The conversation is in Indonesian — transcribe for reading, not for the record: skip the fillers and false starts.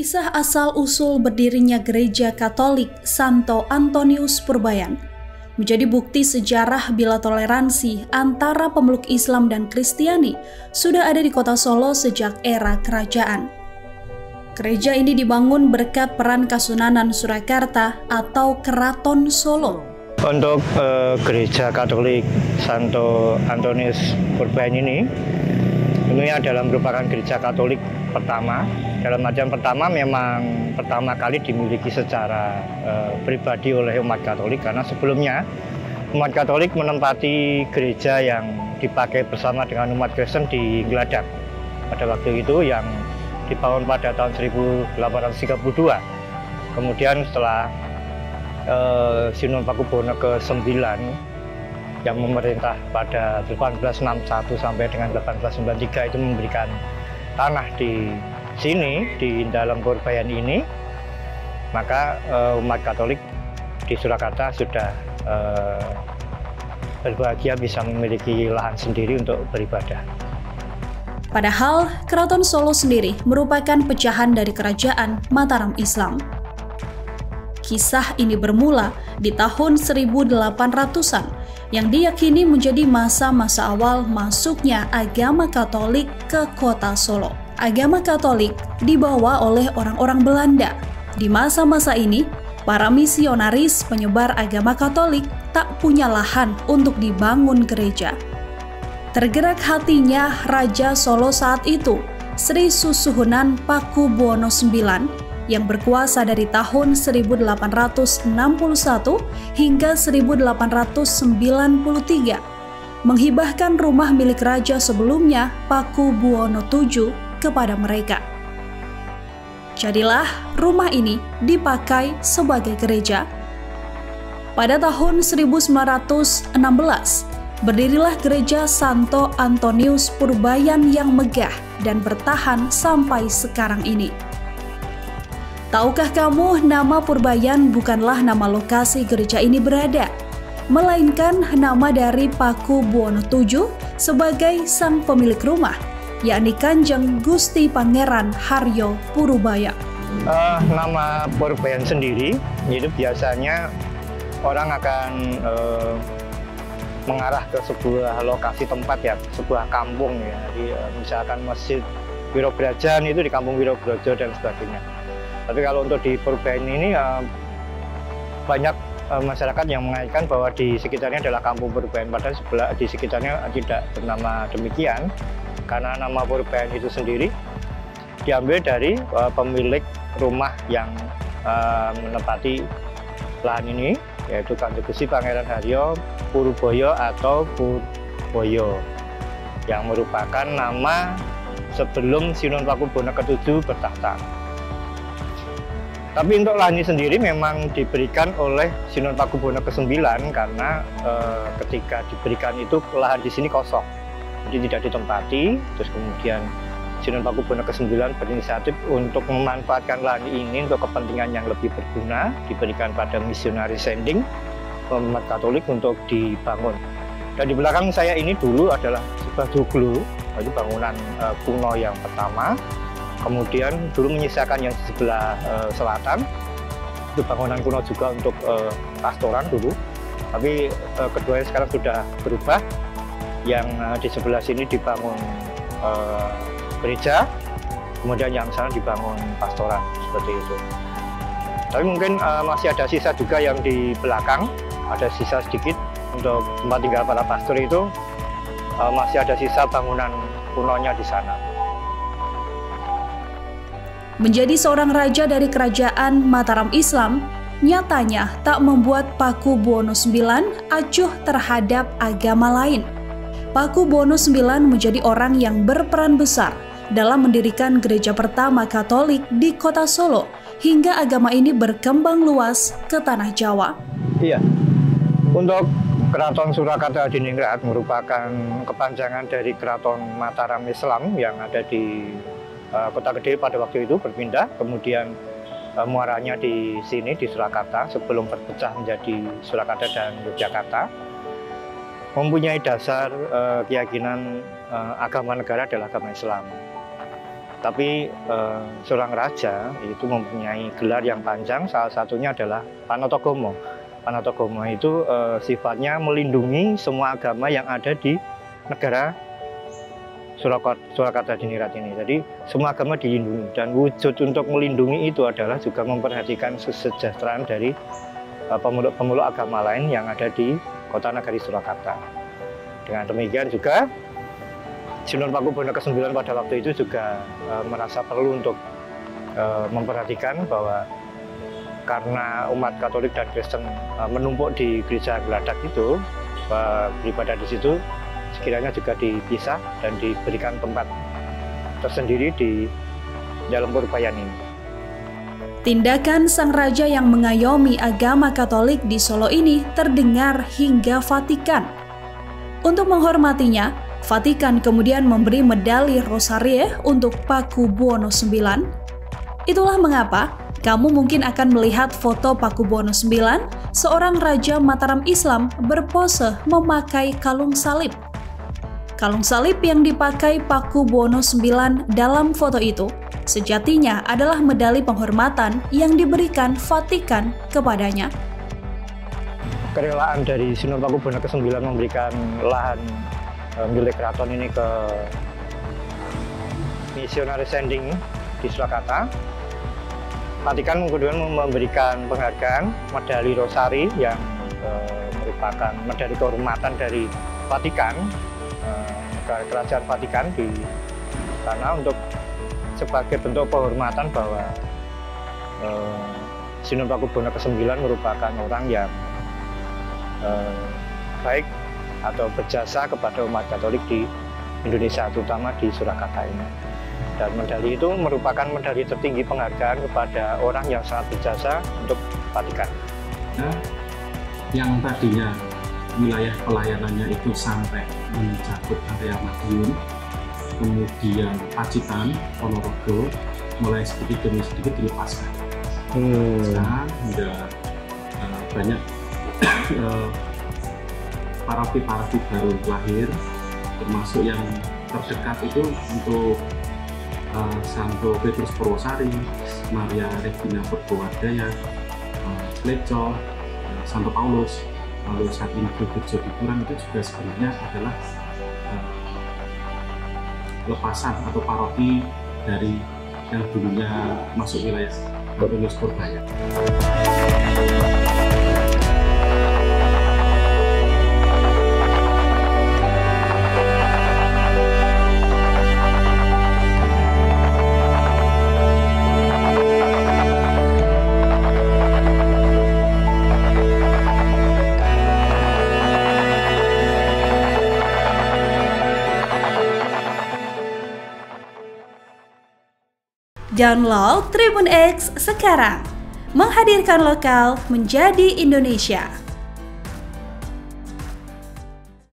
Kisah asal-usul berdirinya Gereja Katolik Santo Antonius Purbayan menjadi bukti sejarah bila toleransi antara pemeluk Islam dan Kristiani sudah ada di kota Solo sejak era kerajaan. Gereja ini dibangun berkat peran Kasunanan Surakarta atau Keraton Solo. Untuk Gereja Katolik Santo Antonius Purbayan ini tentunya adalah merupakan gereja Katolik pertama. Dalam artian pertama memang pertama kali dimiliki secara pribadi oleh umat Katolik, karena sebelumnya umat Katolik menempati gereja yang dipakai bersama dengan umat Kristen di Gladak pada waktu itu, yang dibangun pada tahun 1832. Kemudian setelah Sunan Pakubuwono ke-9 yang memerintah pada 1861 sampai dengan 1893 itu memberikan tanah di sini, di dalam Purbayan ini, maka umat Katolik di Surakarta sudah berbahagia bisa memiliki lahan sendiri untuk beribadah. Padahal Keraton Solo sendiri merupakan pecahan dari Kerajaan Mataram Islam. Kisah ini bermula di tahun 1800-an yang diyakini menjadi masa-masa awal masuknya agama Katolik ke kota Solo. Agama Katolik dibawa oleh orang-orang Belanda. Di masa-masa ini, para misionaris penyebar agama Katolik tak punya lahan untuk dibangun gereja. Tergerak hatinya Raja Solo saat itu, Sri Susuhunan Pakubuwono IX, yang berkuasa dari tahun 1861 hingga 1893, menghibahkan rumah milik raja sebelumnya, Pakubuwono VII, kepada mereka. Jadilah rumah ini dipakai sebagai gereja. Pada tahun 1916, berdirilah Gereja Santo Antonius Purbayan yang megah dan bertahan sampai sekarang ini. Tahukah kamu, nama Purbayan bukanlah nama lokasi gereja ini berada, melainkan nama dari Pakubuwono VII sebagai sang pemilik rumah, yakni Kanjeng Gusti Pangeran Haryo Purubaya. Nama Purbayan sendiri itu biasanya orang akan mengarah ke sebuah lokasi tempat, ya, sebuah kampung, ya. Jadi misalkan Masjid Wirobrajan itu di Kampung Wirobrojo dan sebagainya. Tapi kalau untuk di Purbayan ini banyak masyarakat yang mengaitkan bahwa di sekitarnya adalah Kampung Purbayan, padahal di sekitarnya tidak bernama demikian, karena nama Purbayan itu sendiri diambil dari pemilik rumah yang menempati lahan ini, yaitu Kanjeng Gusti Pangeran Haryo Purubaya atau Purboyo, yang merupakan nama sebelum Sunan Pakubuwono ke-7 bertahta. Tapi untuk lahan ini sendiri memang diberikan oleh Sunan Pakubuwono ke-9, karena ketika diberikan itu lahan di sini kosong, jadi tidak ditempati. Terus kemudian Sunan Pakubuwono ke-9 berinisiatif untuk memanfaatkan lahan ini untuk kepentingan yang lebih berguna, diberikan pada misionaris sending umat Katolik untuk dibangun. Dan di belakang saya ini dulu adalah sebuah joglo, itu bangunan kuno yang pertama. Kemudian dulu menyisakan yang di sebelah selatan, itu bangunan kuno juga untuk pastoran dulu. Tapi keduanya sekarang sudah berubah. Yang di sebelah sini dibangun gereja, kemudian yang sana dibangun pastoran, seperti itu. Tapi mungkin masih ada sisa juga yang di belakang, ada sisa sedikit untuk tempat tinggal para pastor itu, masih ada sisa bangunan kunonya di sana. Menjadi seorang raja dari Kerajaan Mataram Islam, nyatanya tak membuat Pakubuwono IX acuh terhadap agama lain. Pakubuwono IX menjadi orang yang berperan besar dalam mendirikan gereja pertama Katolik di kota Solo, hingga agama ini berkembang luas ke tanah Jawa. Iya, untuk Keraton Surakarta Hadiningrat merupakan kepanjangan dari Keraton Mataram Islam yang ada di Kota Gede pada waktu itu, berpindah, kemudian muaranya di sini di Surakarta sebelum berpecah menjadi Surakarta dan Yogyakarta. Mempunyai dasar keyakinan agama negara adalah agama Islam. Tapi seorang raja itu mempunyai gelar yang panjang, salah satunya adalah Panotogomo. Panotogomo itu sifatnya melindungi semua agama yang ada di negara Surakarta Dinirat ini. Jadi semua agama dilindungi, dan wujud untuk melindungi itu adalah juga memperhatikan kesejahteraan dari pemeluk agama lain yang ada di kota nagari Surakarta. Dengan demikian juga Sinuhun Pakubuwono ke-9 pada waktu itu juga merasa perlu untuk memperhatikan bahwa karena umat Katolik dan Kristen menumpuk di gereja Geladak itu, beribadah di situ, sekiranya juga dipisah dan diberikan tempat tersendiri di dalam Purbaya ini. Tindakan sang raja yang mengayomi agama Katolik di Solo ini terdengar hingga Vatikan. Untuk menghormatinya, Vatikan kemudian memberi medali Rosarie untuk Pakubuwono IX. Itulah mengapa kamu mungkin akan melihat foto Pakubuwono IX, seorang raja Mataram Islam berpose memakai kalung salib. Kalung salib yang dipakai Pakubuwono IX dalam foto itu sejatinya adalah medali penghormatan yang diberikan Vatikan kepadanya. Kerelaan dari Sinuhun Pakubuwono ke-9 memberikan lahan milik keraton ini ke Missionary Sending di Surakarta. Vatikan kemudian memberikan penghargaan medali Rosari yang merupakan medali kehormatan dari Vatikan, kerajaan Vatikan di sana, untuk sebagai bentuk penghormatan bahwa Sinuhun Pakubuwono ke-9 merupakan orang yang baik atau berjasa kepada umat Katolik di Indonesia, terutama di Surakarta ini. Dan medali itu merupakan medali tertinggi penghargaan kepada orang yang sangat berjasa untuk Vatikan. Yang tadinya wilayah pelayanannya itu sampai mencakup area Madiun, kemudian Pacitan, Ponorogo, mulai sedikit demi sedikit dilepaskan. Sekarang sudah banyak paroki-paroki baru lahir, termasuk yang terdekat itu untuk Santo Petrus Purwosari, Maria Regina Purwodaya, Pleco, Santo Paulus. Lalu saat ini Gereja Dipuran itu juga sebenarnya adalah lepasan atau paroki dari yang dulunya masuk wilayah Antonius Purbaya. Download Tribun X sekarang, menghadirkan lokal menjadi Indonesia.